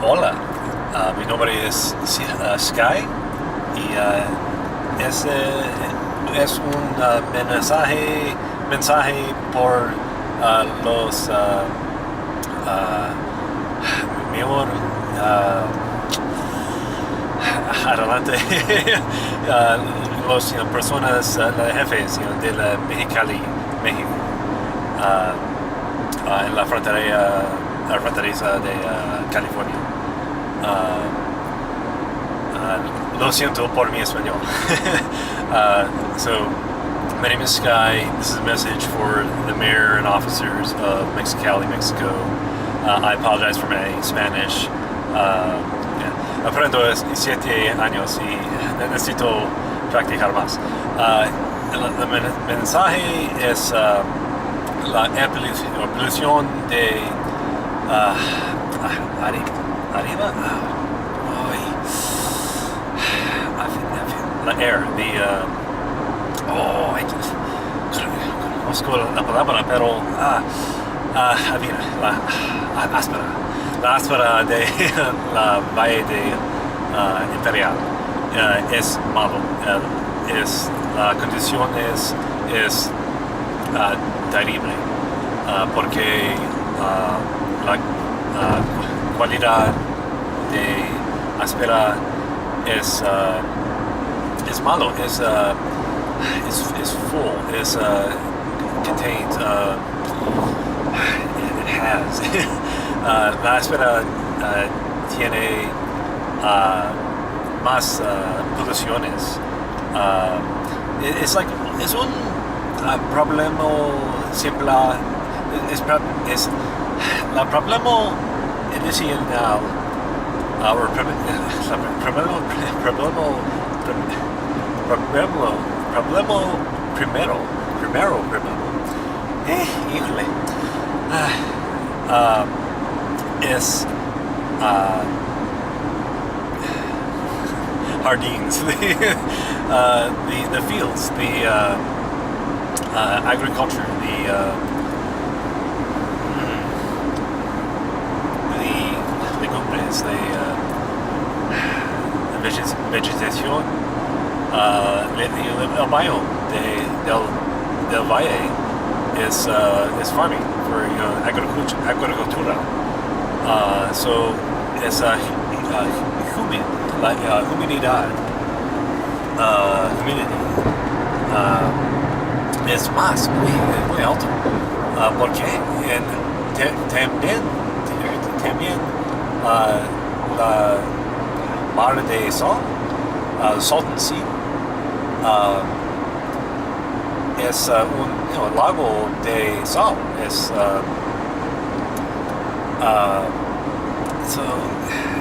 Hola, mi nombre es Sky y es un mensaje por los mejor adelante los personas jefes de la Mexicali, México, en la fronteriza de California. Lo siento por mi español. So, my name is Sky. This is a message for the mayor and officers of Mexicali, Mexico. I apologize for my Spanish. Aprendo 7 años y necesito practicar más. El mensaje es la evolución de arriba, la aire, conozco la palabra, pero la áspera de la valle de Imperial es malo. La condición es terrible porque la cualidad de áspera es malo, es full, contains, it has. La áspera tiene más poluciones. Es un problema simple. Es la problema inicial problema primero. Híjole. Es jardines, the fields, the agriculture, the legumbres, the vegetación, el biome del valle is farming for agricultura. So es humedad, humidity es muy alto. Porque también la mar de sal, Salton Sea, es un lago de sal. So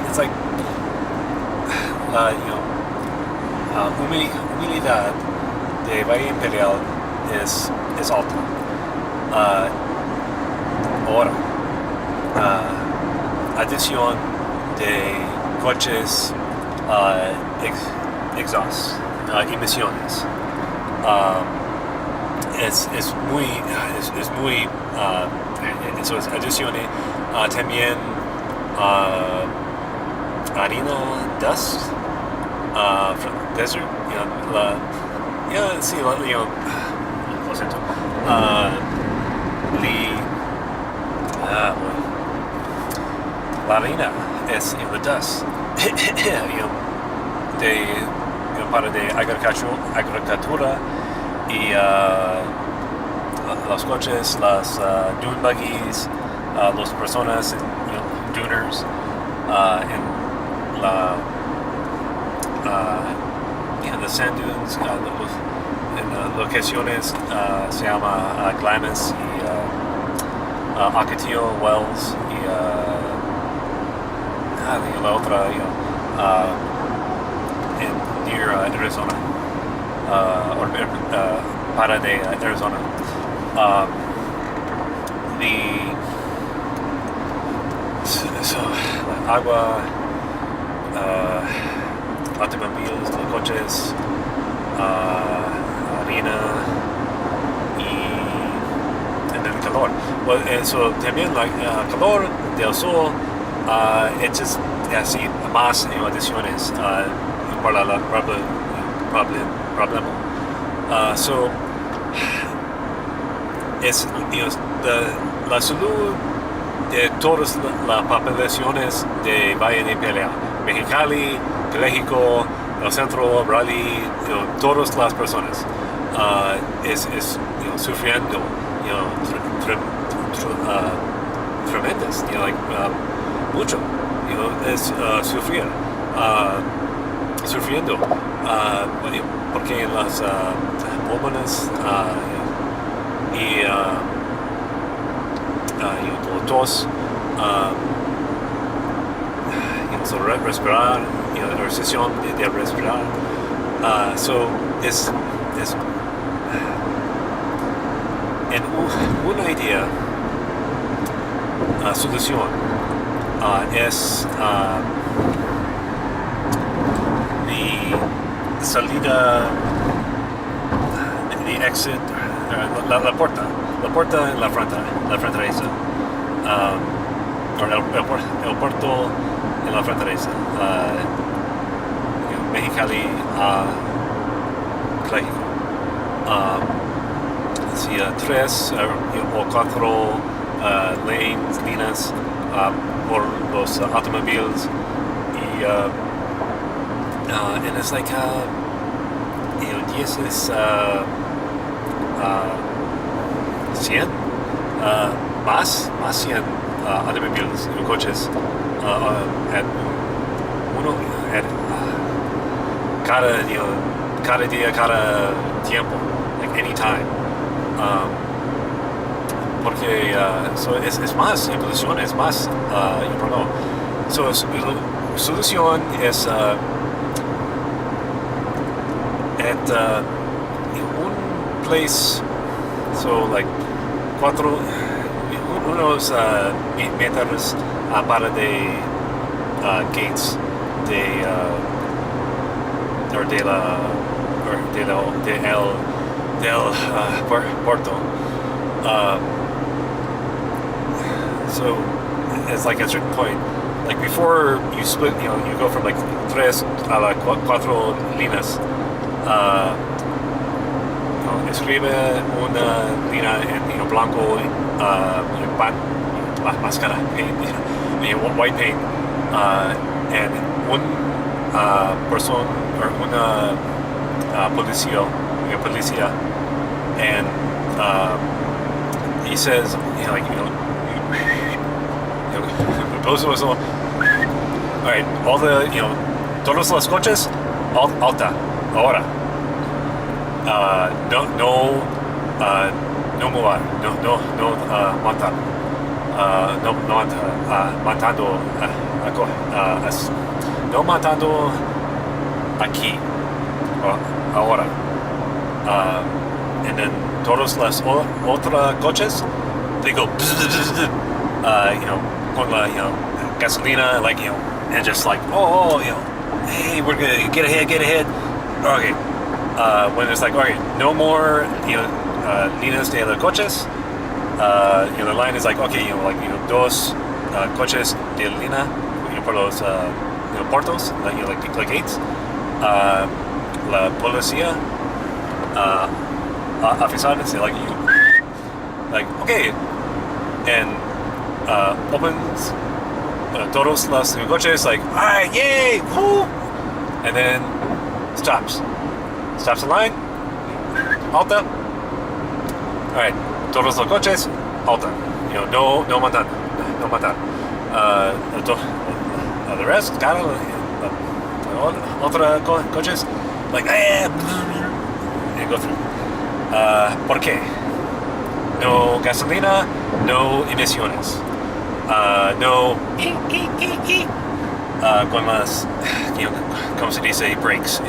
it's like humedad de Valle Imperial es alta. Ahora, adición de coches, exhaust, emisiones. Es muy eso es adición también harina, dust, from desert, sí, lo siento. La harina es the dust para de agricultura y los coches, las dune buggies, las personas duners en the sand dunes, en locaciones se llama Glamis y Ocotillo, Wells y la otra near Arizona, para de Arizona. Agua, automóviles, coches, harina y el calor. Well, eso también calor del sol es just así más adiciones para la problema. So es la salud de todas las poblaciones de Valle de Pelea, Mexicali, México, el centro, Raleigh, todas las personas es sufriendo tremendas, mucho, es sufriendo porque en las pulmones y tos, respirar, la recesión de respirar. So es en una idea, solución es la salida, the exit, la puerta en la fronteriza, el puerto en la fronteriza, Mexicali a México. Si 3 o 4 líneas por los automóviles y and it's like 10 es 100 más 100 automóviles, coches at uno at cada día, cada tiempo, like anytime. Porque so es más evolución, es más so solución es at un place, so like unos metros para de gates del puerto. So it's like a certain point, like before you split, you go from like 3 a la 4 líneas. Escribe una línea en blanco, máscara, paint, white paint, and una persona or una policía, and he says, blows the whistle. All right, all the, todos los coches, alta, ahora. No mover, no matar, no matando aquí, ahora. And then todos las otras coches, they go, con la, gasolina, like, and just like, hey, we're gonna get ahead. Okay. When it's like, okay, no more, líneas de los coches. The line is like, okay, dos coches de línea, por los puertos, like gates. La policía, oficiales, like, okay, and opens todos los coches, like, all right, yay, whoo, and then stops the line, alta. All right, todos los coches, alta. No matar. The rest, cada otra coches, like, and go through. ¿Por qué? No gasolina, no emisiones. No con las, ¿cómo se dice? Brakes.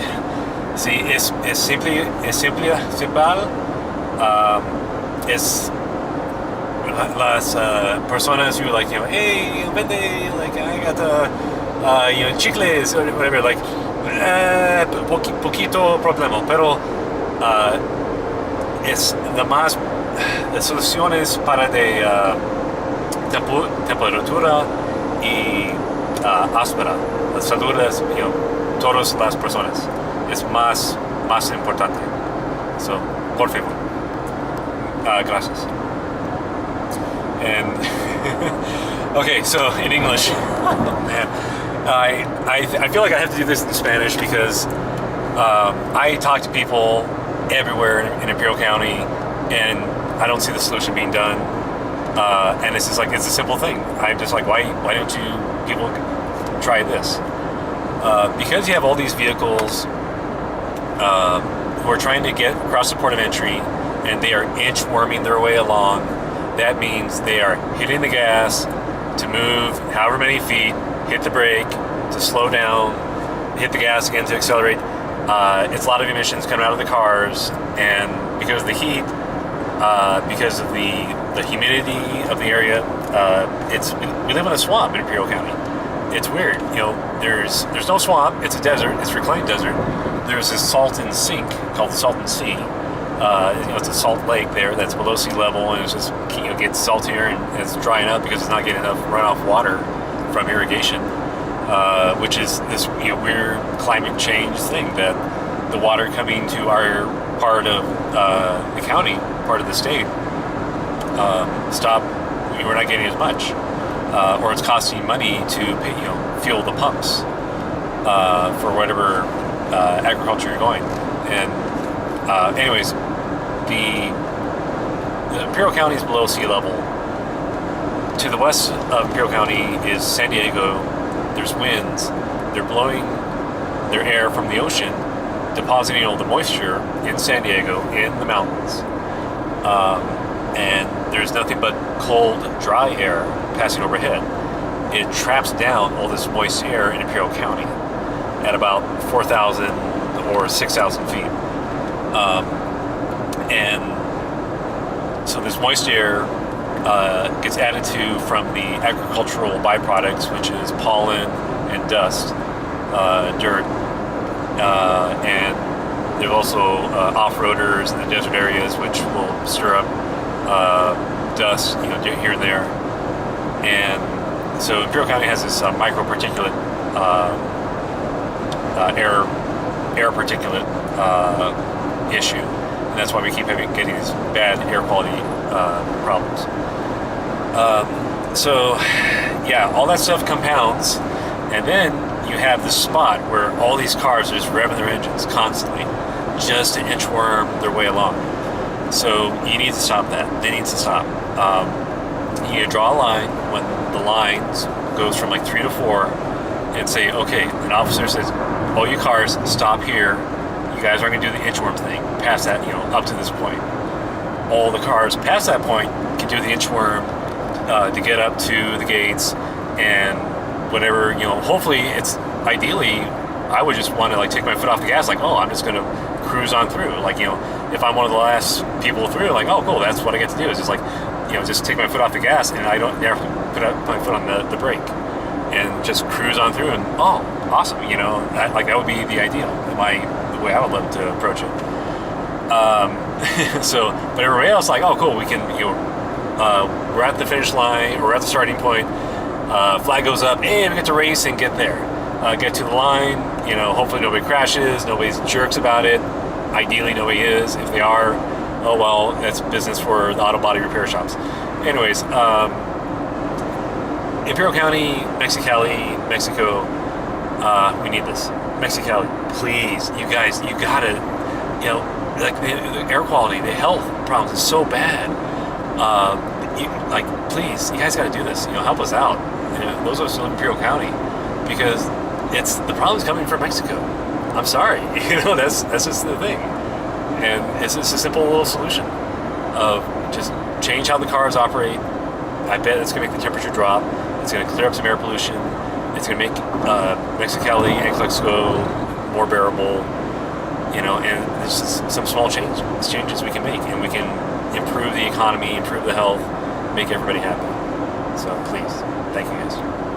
Sí, es simple, es las personas who like, hey, vende, like, I got chicles or whatever, like, poquito problema, pero es las soluciones para de temperatura y áspera. La salud es, todas las personas. Es más importante. So, por favor. Gracias. And okay, so in English, man, I feel like I have to do this in Spanish because I talk to people everywhere in Imperial County, and I don't see the solution being done. And it's just like, it's a simple thing. I'm just like, why don't you people try this? Because you have all these vehicles who are trying to get across the port of entry, and they are inchworming their way along. That means they are hitting the gas to move however many feet, hit the brake to slow down, hit the gas again to accelerate. It's a lot of emissions coming out of the cars, and because of the heat, because of the humidity of the area, we live in a swamp in Imperial County. It's weird, there's no swamp, it's a desert, it's reclaimed desert. There's this salton sink called the Salton Sea. It's a salt lake there that's below sea level, and it's just gets saltier, and it's drying up because it's not getting enough runoff water from irrigation, which is this weird climate change thing, that the water coming to our part of the county, part of the state, we're not getting as much, or it's costing money to pay, fuel the pumps for whatever agriculture you're going. And anyways, the Imperial County is below sea level. To the west of Imperial County is San Diego. There's winds. They're blowing their air from the ocean, depositing all the moisture in San Diego in the mountains. And there's nothing but cold, dry air passing overhead. It traps down all this moist air in Imperial County at about 4,000 or 6,000 feet. And so this moist air gets added to from the agricultural byproducts, which is pollen and dust, dirt, and there's also off-roaders in the desert areas, which will stir up dust, here and there. And so Imperial County has this microparticulate air particulate issue, and that's why we keep getting these bad air quality problems. So yeah, all that stuff compounds, and then you have this spot where all these cars are just revving their engines constantly just to inchworm their way along. So you need to stop that. They need to stop. You need to draw a line when the lines goes from like 3 to 4, and say, okay, an officer says, all you cars, stop here. You guys aren't going to do the inchworm thing past that, up to this point. All the cars past that point can do the inchworm to get up to the gates, and whatever, hopefully it's ideally, I would just want to take my foot off the gas, I'm just going to cruise on through. If I'm one of the last people through, oh, cool, that's what I get to do, is just just take my foot off the gas, and I don't never put my foot on the brake, and just cruise on through, and oh, awesome, that would be the ideal, the way I would love to approach it. So, but everybody else, oh, cool, we can, we're at the finish line, we're at the starting point, flag goes up, hey, we get to race and get there, get to the line, hopefully nobody crashes, nobody's jerks about it, ideally nobody is. If they are, oh well, that's business for the auto body repair shops. Anyways, Imperial County, Mexicali, Mexico, we need this. Mexicali, please, you guys, you gotta, the air quality, the health problems is so bad. Please, you guys gotta do this. Help us out. Those of us in Imperial County, because the problem's coming from Mexico. I'm sorry, that's just the thing. And it's just a simple little solution of just change how the cars operate. I bet it's going to make the temperature drop. It's going to clear up some air pollution. It's going to make Mexicali and Calexico more bearable. And there's just some small changes we can make, and we can improve the economy, improve the health, make everybody happy. So please, thank you guys.